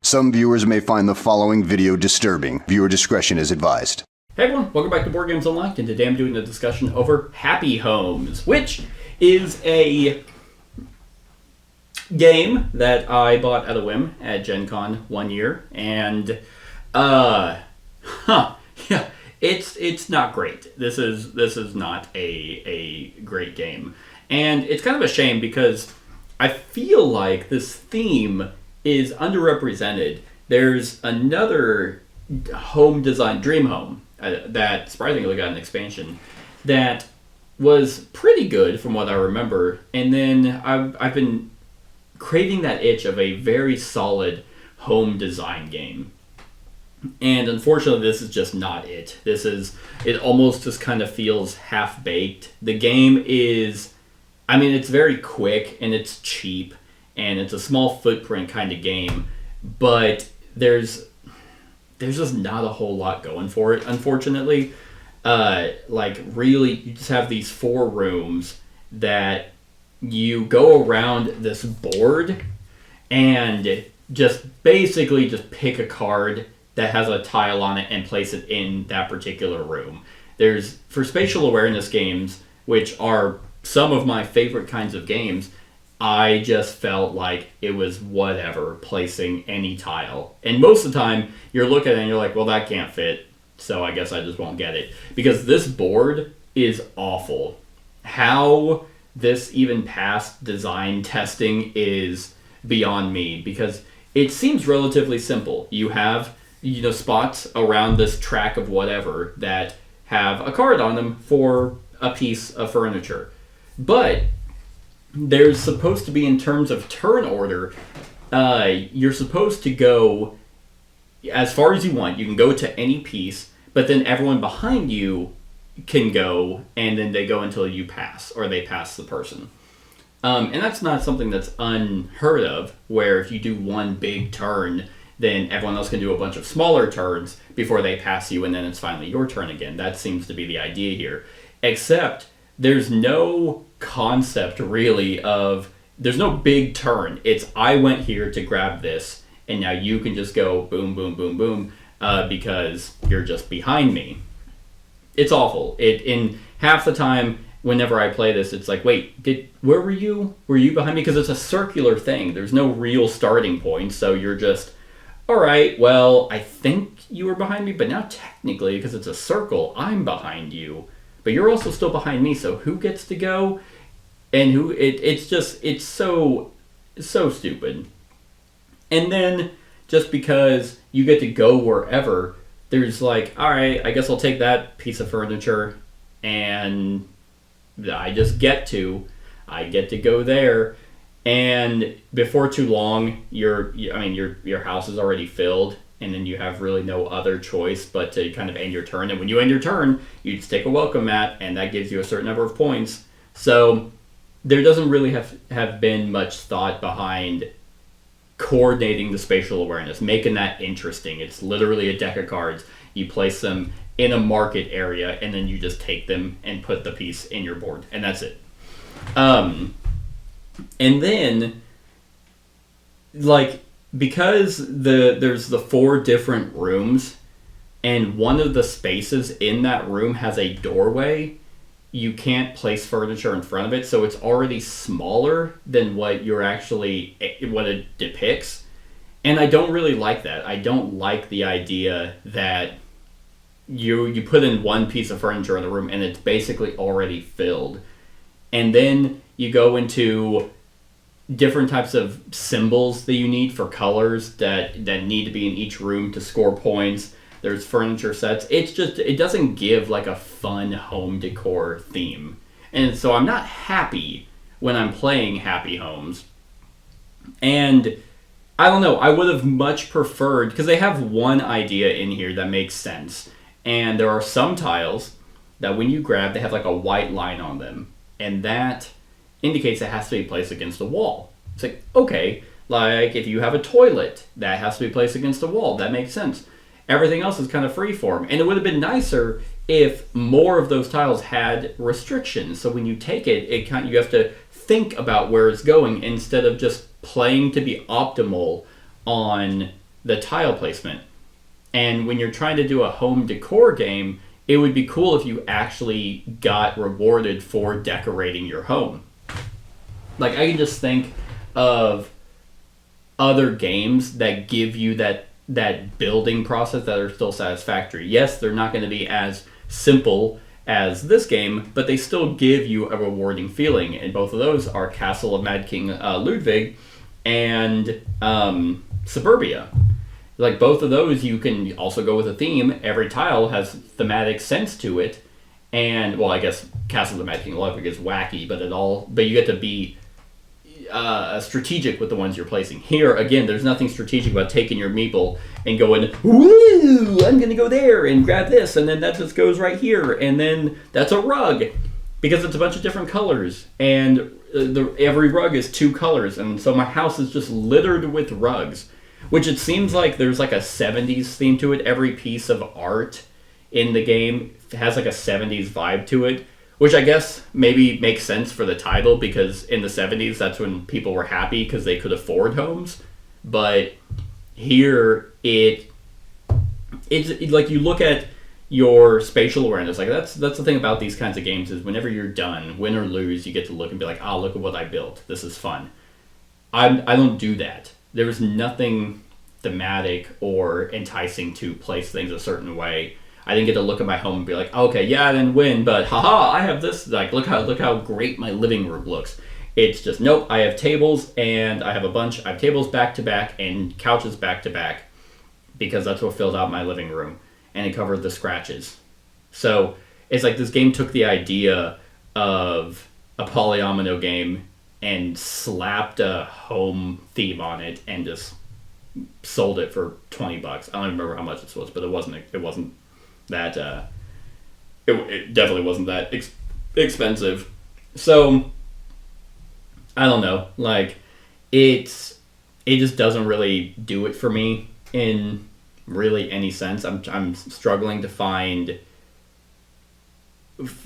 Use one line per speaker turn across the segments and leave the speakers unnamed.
Some viewers may find the following video disturbing. Viewer discretion is advised.
Hey everyone, welcome back to Board Games Unlocked, and today I'm doing a discussion over Happy Homes, which is a game that I bought at a whim at Gen Con one year, and it's not great. This is not a great game, and it's kind of a shame because I feel like this theme is underrepresented. There's another home design, Dream Home, that surprisingly got an expansion that was pretty good from what I remember, and then I've been craving that itch of a very solid home design game, and unfortunately this is just not it. It almost just kind of feels half-baked. The game is, it's very quick and it's cheap and it's a small footprint kind of game, but there's just not a whole lot going for it, unfortunately. Really, you just have these 4 rooms that you go around this board and just basically just pick a card that has a tile on it and place it in that particular room. For spatial awareness games, which are some of my favorite kinds of games, I just felt like it was whatever, placing any tile. And most of the time, you're looking at it and you're like, well, that can't fit, so I guess I just won't get it. Because this board is awful. How this even passed design testing is beyond me, because it seems relatively simple. You have, spots around this track of whatever that have a card on them for a piece of furniture. But there's supposed to be, in terms of turn order, you're supposed to go as far as you want. You can go to any piece, but then everyone behind you can go, and then they go until you pass, or they pass the person. And that's not something that's unheard of, where if you do one big turn, then everyone else can do a bunch of smaller turns before they pass you, and then it's finally your turn again. That seems to be the idea here. Except there's no concept really there's no big turn. It's, I went here to grab this, and now you can just go boom, boom, boom, boom, because you're just behind me. It's awful. In half the time, whenever I play this, it's like, wait, where were you? Were you behind me? Because it's a circular thing. There's no real starting point, so you're just, all right, well, I think you were behind me, but now technically, because it's a circle, I'm behind you. But you're also still behind me, so who gets to go? And it's so stupid. And then, just because you get to go wherever, there's like, all right, I guess I'll take that piece of furniture, and I get to go there, and before too long, your house is already filled, and then you have really no other choice but to kind of end your turn. And when you end your turn, you just take a welcome mat, and that gives you a certain number of points. So there doesn't really have been much thought behind coordinating the spatial awareness, making that interesting. It's literally a deck of cards. You place them in a market area, and then you just take them and put the piece in your board, and that's it. And then, because there's the 4 different rooms, and one of the spaces in that room has a doorway, you can't place furniture in front of it, so it's already smaller than what it depicts. And I don't really like that. I don't like the idea that you put in one piece of furniture in the room and it's basically already filled. And then you go into different types of symbols that you need for colors that need to be in each room to score points. There's furniture sets. It doesn't give like a fun home decor theme. And so I'm not happy when I'm playing Happy Homes. And I don't know, I would have much preferred, because they have one idea in here that makes sense. And there are some tiles that when you grab, they have like a white line on them. And that indicates it has to be placed against the wall. It's like, okay, like if you have a toilet, that has to be placed against the wall. That makes sense. Everything else is kind of freeform. And it would have been nicer if more of those tiles had restrictions. So when you take it, you have to think about where it's going instead of just playing to be optimal on the tile placement. And when you're trying to do a home decor game, it would be cool if you actually got rewarded for decorating your home. Like, I can just think of other games that give you that building process that are still satisfactory. Yes, they're not going to be as simple as this game, but they still give you a rewarding feeling. And both of those are Castle of Mad King Ludwig and Suburbia. Like, both of those, you can also go with a theme. Every tile has thematic sense to it. And, well, I guess Castle of the Mad King Ludwig is wacky, but you get to be strategic with the ones you're placing. Here, again, there's nothing strategic about taking your meeple and going, woo, I'm going to go there and grab this, and then that just goes right here, and then that's a rug, because it's a bunch of different colors, and every rug is 2 colors, and so my house is just littered with rugs. Which it seems like there's like a 70s theme to it. Every piece of art in the game has like a 70s vibe to it. Which I guess maybe makes sense for the title, because in the 70s, that's when people were happy because they could afford homes. But here, it's like you look at your spatial awareness. Like that's the thing about these kinds of games is whenever you're done, win or lose, you get to look and be like, oh, look at what I built. This is fun. I don't do that. There was nothing thematic or enticing to place things a certain way. I didn't get to look at my home and be like, okay, yeah, I didn't win, but haha, I have this. Like, look how great my living room looks. It's just, nope, I have tables, and I have tables back to back and couches back to back, because that's what filled out my living room, and it covered the scratches. So it's like this game took the idea of a polyomino game and slapped a home theme on it and just sold it for $20. I don't even remember how much this was, but it wasn't that it definitely wasn't that expensive. So I don't know, like it just doesn't really do it for me in really any sense. I'm struggling to find.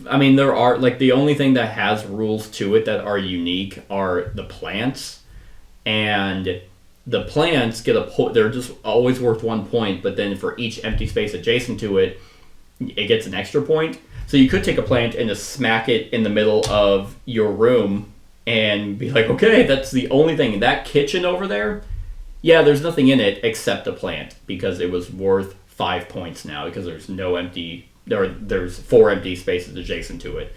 I mean, there are, like, the only thing that has rules to it that are unique are the plants, and the plants get a point. They're just always worth 1 point, but then for each empty space adjacent to it, it gets an extra point. So you could take a plant and just smack it in the middle of your room and be like, okay, that's the only thing. That kitchen over there, yeah, there's nothing in it except a plant, because it was worth 5 points now, because there's no empty. There's 4 empty spaces adjacent to it.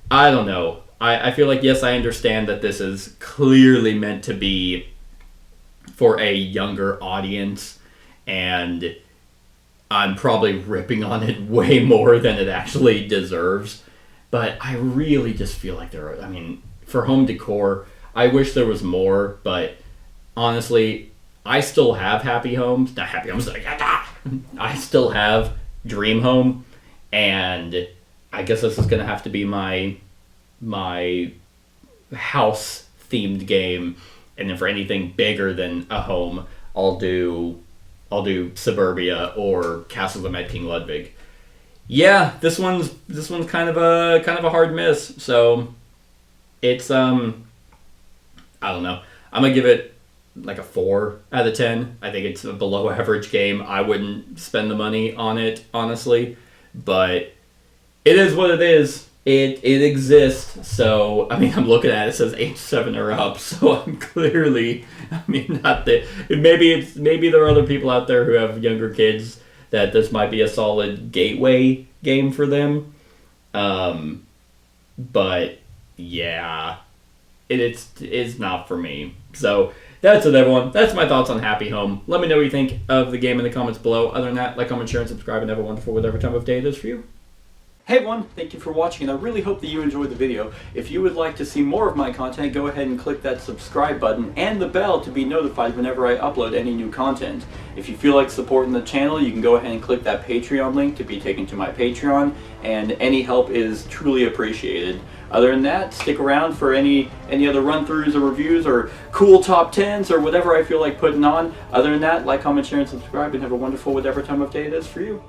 I don't know. I feel like, yes, I understand that this is clearly meant to be for a younger audience, and I'm probably ripping on it way more than it actually deserves. But I really just feel like for home decor, I wish there was more, but honestly, I still have happy homes. Not happy homes, like, I still have Dream Home. And I guess this is going to have to be my house themed game. And then for anything bigger than a home, I'll do Suburbia or Castle of the Mad King Ludwig. Yeah, this one's kind of a hard miss. So it's I don't know. I'm gonna give it like a 4 out of 10. I think it's a below average game. I wouldn't spend the money on it, honestly. But it is what it is. It exists. So, I mean, I'm looking at it. It says age 7 or up. So I'm clearly, not that. Maybe there are other people out there who have younger kids that this might be a solid gateway game for them. But yeah, it's not for me. So that's it, everyone. That's my thoughts on Happy Home. Let me know what you think of the game in the comments below. Other than that, like, comment, share, and subscribe, and have a wonderful whatever time of day it is for you. Hey everyone, thank you for watching, and I really hope that you enjoyed the video. If you would like to see more of my content, go ahead and click that subscribe button and the bell to be notified whenever I upload any new content. If you feel like supporting the channel, you can go ahead and click that Patreon link to be taken to my Patreon, and any help is truly appreciated. Other than that, stick around for any other run-throughs or reviews or cool top 10s or whatever I feel like putting on. Other than that, like, comment, share, and subscribe, and have a wonderful whatever time of day it is for you.